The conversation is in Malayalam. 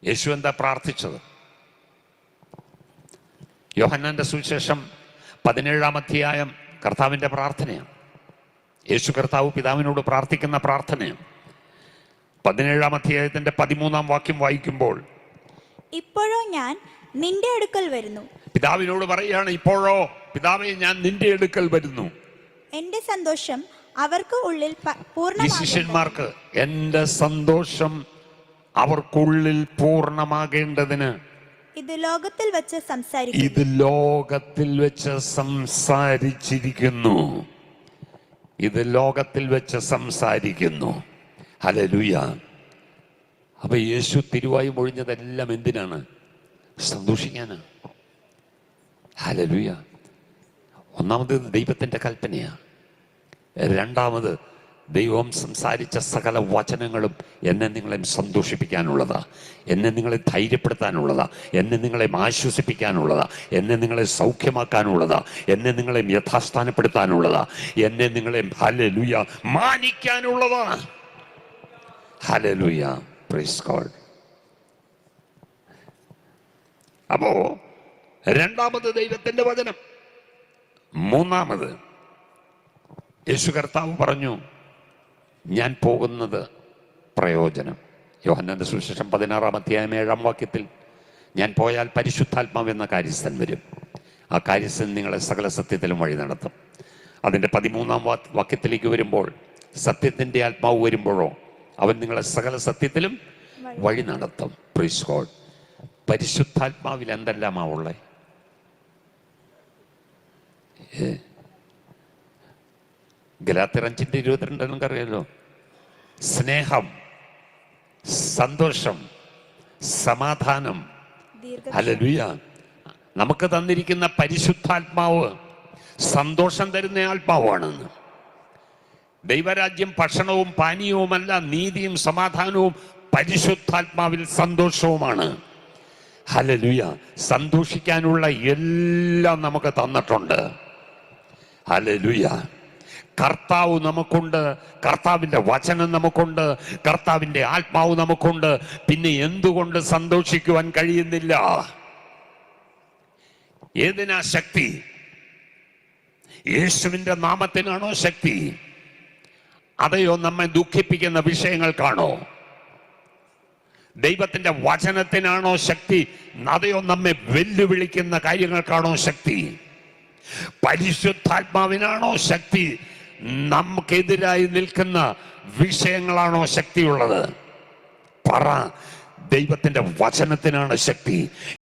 യേശു എന്താ പ്രാർത്ഥിച്ചത്? യോഹന്നാന്റെ സുവിശേഷം 17-ാം അധ്യായം കർത്താവിൻ്റെ പ്രാർത്ഥനയാണ്. യേശു കർത്താവ് പിതാവിനോട് പ്രാർത്ഥിക്കുന്ന പ്രാർത്ഥനയാണ്. 17-ാം അധ്യായത്തിന്റെ 13-ാം വാക്യം വായിക്കുമ്പോൾ, ഇപ്പോഴോ ഞാൻ നിന്റെ അടുക്കൽ വരുന്നു. പിതാവിനോട് പറയുകയാണ്, ഇപ്പോഴോ പിതാവേ ഞാൻ നിന്റെ അടുക്കൽ വരുന്നു. എന്റെ സന്തോഷം അവർക്ക് ഉള്ളിൽ ഈ ശിഷ്യന്മാർക്ക് എന്റെ സന്തോഷം അവർക്കുള്ളിൽ പൂർണ്ണമാകേണ്ടതിന് ഇത് ലോകത്തിൽ വെച്ച് സംസാരിച്ചിരിക്കുന്നു. ഇത് ലോകത്തിൽ വെച്ച് സംസാരിക്കുന്നു. ഹല്ലേലൂയ. അപ്പൊ യേശു തിരുവായി മൊഴിഞ്ഞതെല്ലാം എന്തിനാണ്? സന്തോഷിക്കാനാണ്. ഹല്ലേലൂയ. ഒന്നാമത് ദൈവത്തിന്റെ കൽപ്പനയാണ്. രണ്ടാമത് ദൈവം സംസാരിച്ച സകല വചനങ്ങളും എന്നെ നിങ്ങളെ സന്തോഷിപ്പിക്കാനുള്ളതാ, എന്നെ നിങ്ങളെ ധൈര്യപ്പെടുത്താനുള്ളതാ, എന്നെ നിങ്ങളെ ആശ്വസിപ്പിക്കാനുള്ളതാ, എന്നെ നിങ്ങളെ സൗഖ്യമാക്കാനുള്ളതാ, എന്നെ നിങ്ങളെ യഥാസ്ഥാനപ്പെടുത്താനുള്ളതാ, എന്നെ നിങ്ങളെ ഹല്ലേലൂയ മാനിക്കാനുള്ളതാ. ഹല്ലേലൂയ. Praise God. അപ്പോ രണ്ടാമത് ദൈവത്തിന്റെ വചനം. മൂന്നാമത് യേശു കർത്താവ് പറഞ്ഞു, ഞാൻ പോകുന്നത് പ്രയോജനം. യോഹന്നാന്റെ സുവിശേഷം 16-ാം അധ്യായം 7-ാം വാക്യത്തിൽ, ഞാൻ പോയാൽ പരിശുദ്ധാത്മാവ് എന്ന കാര്യസ്ഥൻ വരും. ആ കാര്യസ്ഥൻ നിങ്ങളെ സകല സത്യത്തിലും വഴി നടത്തും. അതിൻ്റെ 13-ാം വാക്യത്തിലേക്ക് വരുമ്പോൾ, സത്യത്തിൻ്റെ ആത്മാവ് വരുമ്പോഴോ അവൻ നിങ്ങളെ സകല സത്യത്തിലും വഴി നടത്തും. Praise God. പരിശുദ്ധാത്മാവിൽ എന്തെല്ലാമാ ഉള്ളത്? ഗലാത്യർ 5:22 നമുക്കറിയാലോ. സ്നേഹം, സന്തോഷം, സമാധാനം. ഹല്ലേലൂയ. നമുക്ക് തന്നിരിക്കുന്ന പരിശുദ്ധാത്മാവ് സന്തോഷം തരുന്ന ആത്മാവാണെന്ന്. ദൈവരാജ്യം ഭക്ഷണവും പാനീയവുമല്ല, നീതിയും സമാധാനവും പരിശുദ്ധാത്മാവിൽ സന്തോഷവുമാണ്. ഹല്ലേലൂയ. സന്തോഷിക്കാനുള്ള എല്ലാം നമുക്ക് തന്നിട്ടുണ്ട്. ഹല്ലേലൂയ. കർത്താവ് നമുക്കുണ്ട്, കർത്താവിൻ്റെ വചനം നമുക്കുണ്ട്, കർത്താവിൻ്റെ ആത്മാവ് നമുക്കുണ്ട്. പിന്നെ എന്തുകൊണ്ട് സന്തോഷിക്കുവാൻ കഴിയുന്നില്ല? ഏതിനാ ശക്തി? യേശുവിൻ്റെ നാമത്തിനാണോ ശക്തി? അതെയോ നമ്മെ ദുഃഖിപ്പിക്കുന്ന വിഷയങ്ങൾക്കാണോ? ദൈവത്തിന്റെ വചനത്തിനാണോ ശക്തി? അതെയോ നമ്മെ വെല്ലുവിളിക്കുന്ന കാര്യങ്ങൾക്കാണോ ശക്തി? പരിശുദ്ധാത്മാവിനാണോ ശക്തി? നമുക്കെതിരായി നിൽക്കുന്ന വിഷയങ്ങളാണോ ശക്തിയുള്ളത്? പറ. ദൈവത്തിന്റെ വചനത്തിനാണ് ശക്തി.